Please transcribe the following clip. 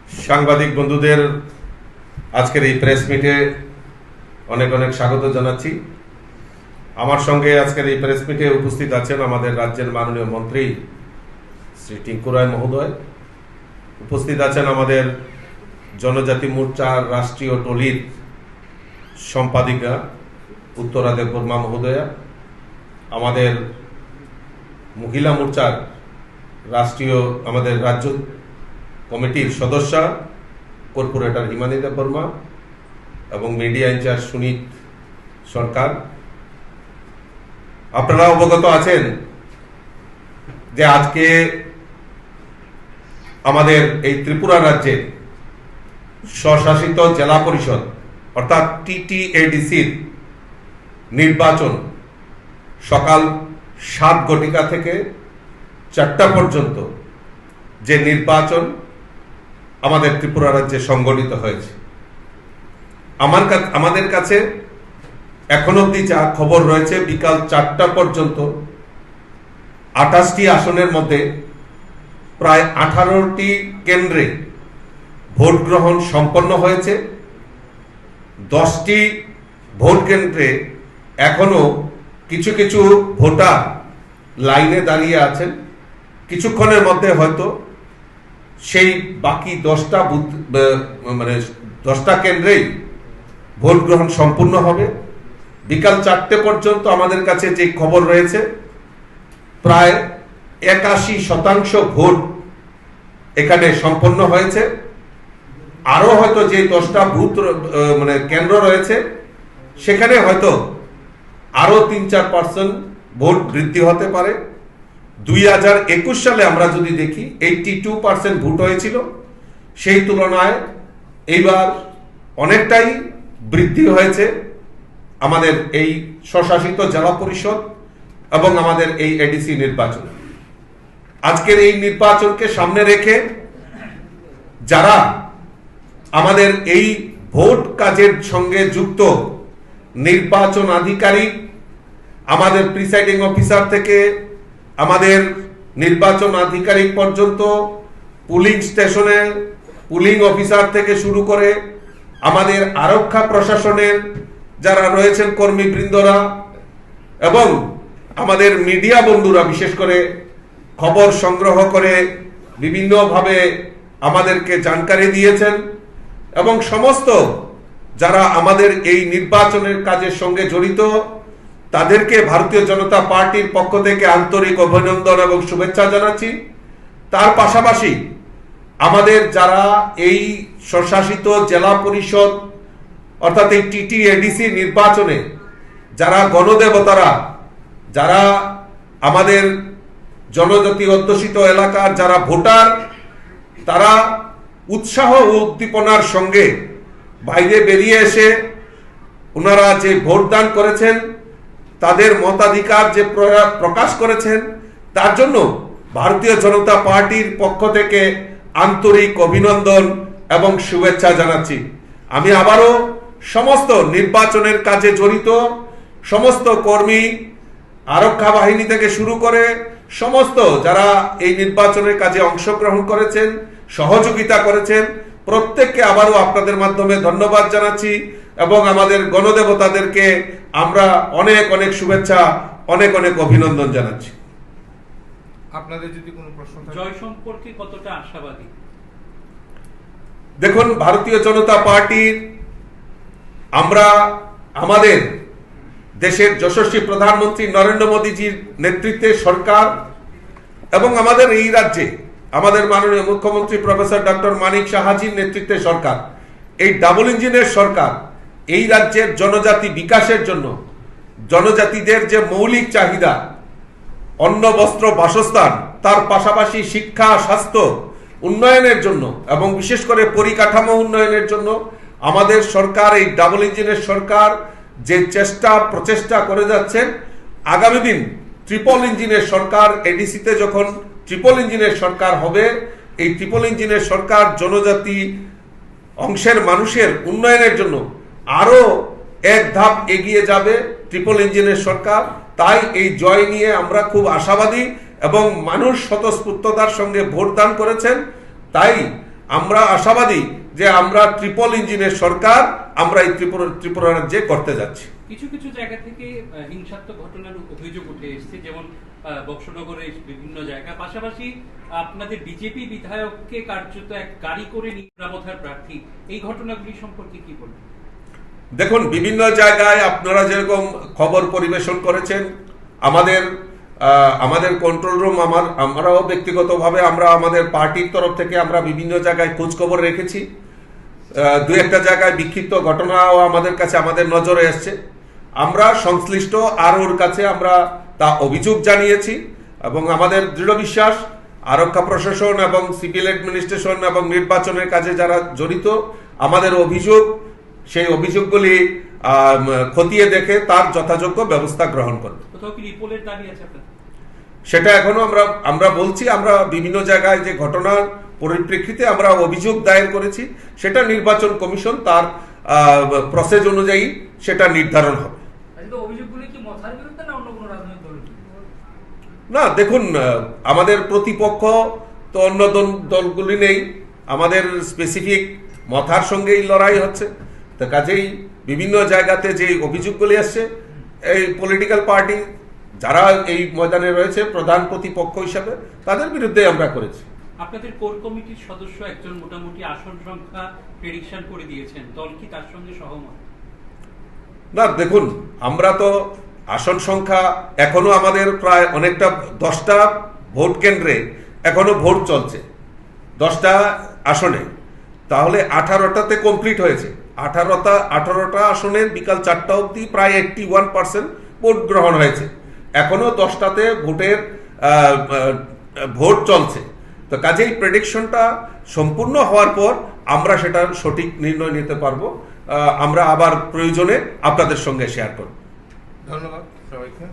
সাংবাদিক বন্ধুদের আজকের এই প্রেস মিটে অনেক অনেক স্বাগত জানাচ্ছি। আমার সঙ্গে আজকের এই প্রেস মিটে উপস্থিত আছেন আমাদের রাজ্যের মাননীয় মন্ত্রী শ্রী টিঙ্কু রায় মহোদয়, উপস্থিত আছেন আমাদের জনজাতি মোর্চার রাষ্ট্রীয় টলির সম্পাদিকা উত্তরা দেববর্মা মহোদয়া, আমাদের মহিলা মোর্চার আমাদের রাজ্য কমিটির সদস্যা কর্পোরেটর হিমানী দেববর্মা এবং মিডিয়া ইনচার্জ সুনীত সরকার। আপনারা অবগত আছেন যে আজকে আমাদের এই ত্রিপুরা রাজ্যের স্বশাসিত জেলা পরিষদ অর্থাৎ TTADCর নির্বাচন সকাল 7 ঘটিকা থেকে 4টা পর্যন্ত যে নির্বাচন আমাদের ত্রিপুরা রাজ্যে সংগঠিত হয়েছে। আমাদের কাছে এখন অবধি যা খবর রয়েছে, বিকাল 4টা পর্যন্ত 28টি আসনের মধ্যে প্রায় 18টি কেন্দ্রে ভোট গ্রহণ সম্পন্ন হয়েছে। 10টি ভোট কেন্দ্রে এখনো কিছু কিছু ভোটার লাইনে দাঁড়িয়ে আছেন। কিছুক্ষণের মধ্যে হয়তো সেই বাকি 10টা কেন্দ্রেই ভোট গ্রহণ সম্পূর্ণ হবে। বিকাল 4টে পর্যন্ত আমাদের কাছে যে খবর রয়েছে, প্রায় 81% ভোট এখানে সম্পন্ন হয়েছে। আরো হয়তো যে 10টা বুথ কেন্দ্র রয়েছে, সেখানে হয়তো আরো 3-4% ভোট বৃদ্ধি হতে পারে। 2021 সালে আমরা যদি দেখি 82% ভোট হয়েছিল, সেই তুলনায় এইবার অনেকটাই বৃদ্ধি হয়েছে আমাদের এই স্বশাসিত জেলা পরিষদ এবং আমাদের এই এডিসি নির্বাচন। আজকের এই নির্বাচনকে সামনে রেখে যারা আমাদের এই ভোট কাজের সঙ্গে যুক্ত নির্বাচন আধিকারিক, আমাদের প্রিসাইডিং অফিসার থেকে আমাদের নির্বাচন আধিকারিক পর্যন্ত, পুলিং স্টেশনে পুলিং অফিসার থেকে শুরু করে আমাদের আরক্ষা প্রশাসনের যারা রয়েছেন কর্মীবৃন্দরা এবং আমাদের মিডিয়া বন্ধুরা, বিশেষ করে খবর সংগ্রহ করে বিভিন্নভাবে আমাদেরকে জানকারি দিয়েছেন, এবং সমস্ত যারা আমাদের এই নির্বাচনের কাজের সঙ্গে জড়িত তাদেরকে ভারতীয় জনতা পার্টির পক্ষ থেকে আন্তরিক অভিনন্দন এবং শুভেচ্ছা জানাচ্ছি। তার পাশাপাশি আমাদের যারা এই স্বশাসিত জেলা পরিষদ অর্থাৎ এই TTADC নির্বাচনে যারা গণদেবতারা, যারা আমাদের জনজাতি অধ্যুষিত এলাকার যারা ভোটার, তারা উৎসাহ ও উদ্দীপনার সঙ্গে বাইরে বেরিয়ে এসে ওনারা যে ভোটদান করেছেন, তাদের মতাধিকার যে প্রকাশ করেছেন, তার জন্য ভারতীয় জনতা পার্টির পক্ষ থেকে আন্তরিক অভিনন্দন এবং শুভেচ্ছা জানাচ্ছি। আমি আবারও সমস্ত নির্বাচনের কাজে জড়িত সমস্ত কর্মী, আরক্ষা বাহিনী থেকে শুরু করে সমস্ত যারা এই নির্বাচনের কাজে অংশগ্রহণ করেছেন, সহযোগিতা করেছেন, প্রত্যেককে আবারও আপনাদের মাধ্যমে ধন্যবাদ জানাচ্ছি এবং আমাদের গণদেবতাদেরকে আমরা অনেক অনেক শুভেচ্ছা, অনেক অনেক অভিনন্দন জানাচ্ছি। আপনাদের যদি কোনো প্রশ্ন থাকে জয় সম্পর্কে কতটা আশাবাদী? দেখুন, ভারতীয় জনতা পার্টির আমরা আমাদের দেশের যশস্বী প্রধানমন্ত্রী নরেন্দ্র মোদীজির নেতৃত্বে সরকার এবং আমাদের এই রাজ্যে আমাদের মাননীয় মুখ্যমন্ত্রী প্রফেসর ডক্টর মানিক সাহাজির নেতৃত্বে সরকার, এই ডাবল ইঞ্জিনের সরকার এই রাজ্যের জনজাতি বিকাশের জন্য, জনজাতিদের যে মৌলিক চাহিদা অন্ন, বস্ত্র, বাসস্থান, তার পাশাপাশি শিক্ষা, স্বাস্থ্য উন্নয়নের জন্য এবং বিশেষ করে পরিকাঠামো উন্নয়নের জন্য আমাদের সরকার, এই ডাবল ইঞ্জিনের সরকার যে প্রচেষ্টা করে যাচ্ছেন, আগামী দিন ট্রিপল ইঞ্জিনের সরকার, এডিসিতে যখন ট্রিপল ইঞ্জিনের সরকার হবে, এই ট্রিপল ইঞ্জিনের সরকার জনজাতি অংশের মানুষের উন্নয়নের জন্য আরো এক ধাপ এগিয়ে যাবে ট্রিপল ইঞ্জিনের সরকার। তাই এই জয় নিয়ে আমরা খুব আশাবাদী এবং মানুষ স্বতঃস্ফূর্ততার সঙ্গে ভোট দান করেছেন। তাই আমরা আশাবাদী যে আমরা ট্রিপল ইঞ্জিনের সরকার আমরা এই ত্রিপুরা রাজ্যে করতে যাচ্ছি। কিছু কিছু জায়গা থেকে হিংসাত্মক ঘটনার অভিযোগ উঠে এসেছে, যেমন বক্সনগরের বিভিন্ন জায়গা। পাশাপাশি আপনাদের বিজেপি বিধায়ককে কার্যত এক গাড়ি করে নিরাপত্তার প্রার্থী, এই ঘটনাগুলি সম্পর্কে কি বলবেন? দেখুন, বিভিন্ন জায়গায় আপনারা যেরকম খবর পরিবেশন করেছেন, আমাদের কন্ট্রোল রুম, আমরাও ব্যক্তিগতভাবে আমরা আমাদের পার্টির তরফ থেকে আমরা বিভিন্ন জায়গায় খোঁজ খবর রেখেছি। দু একটা জায়গায় বিক্ষিপ্ত ঘটনাও আমাদের কাছে আমাদের নজরে এসছে। আমরা সংশ্লিষ্ট আরওর কাছে আমরা তা অভিযোগ জানিয়েছি এবং আমাদের দৃঢ় বিশ্বাস আরক্ষা প্রশাসন এবং সিভিল অ্যাডমিনিস্ট্রেশন এবং নির্বাচনের কাজে যারা জড়িত, আমাদের অভিযোগ, সেই অভিযোগগুলি খতিয়ে দেখে তার যথাযোগ্য ব্যবস্থা গ্রহণ করবে। কোথাও কি রিপোর্টের দাবি আছে আপনাদের? সেটা এখনো আমরা বলছি, আমরা বিভিন্ন জায়গায় যে ঘটনার পরিপ্রেক্ষিতে আমরা অভিযোগ দায়ের করেছি, সেটা নির্বাচন কমিশন তার প্রসেস অনুযায়ী সেটা নির্ধারণ হবে। অভিযোগগুলি কি মথার বিরুদ্ধে না অন্য কোনো রাজনৈতিক দলের? না, দেখুন, আমাদের প্রতিপক্ষ তো অন্য দলগুলি নেই, আমাদের স্পেসিফিক মথার সঙ্গেই লড়াই হচ্ছে। তো কাজেই বিভিন্ন জায়গাতে যে অভিযোগগুলি আসছে, এই পলিটিক্যাল পার্টি যারা এই ময়দানে রয়েছে প্রধান প্রতিপক্ষ হিসাবে, তাদের বিরুদ্ধে আমরা করেছি। আপনাদের কোর কমিটির সদস্য একজন মোটামুটি আসন সংখ্যা প্রেডিকশন করে দিয়েছেন, দল কি তার সঙ্গে সহমত? না, দেখুন, আমরা তো আসন সংখ্যা এখনো আমাদের প্রায় অনেকটা 10টা ভোট কেন্দ্রে এখনো ভোট চলছে, 10টা আসনে, তাহলে 18টাতে কমপ্লিট হয়েছে। 18টা আসনের বিকাল 4টা অবধি প্রায় 81% ভোট গ্রহণ হয়েছে। এখনো 10টাতে ভোট চলছে। তো কাজেই প্রেডিকশনটা সম্পূর্ণ হওয়ার পর আমরা সেটার সঠিক নির্ণয় নিতে পারবো। আমরা আবার প্রয়োজনে আপনাদের সঙ্গে শেয়ার করব। ধন্যবাদ সবাইকে।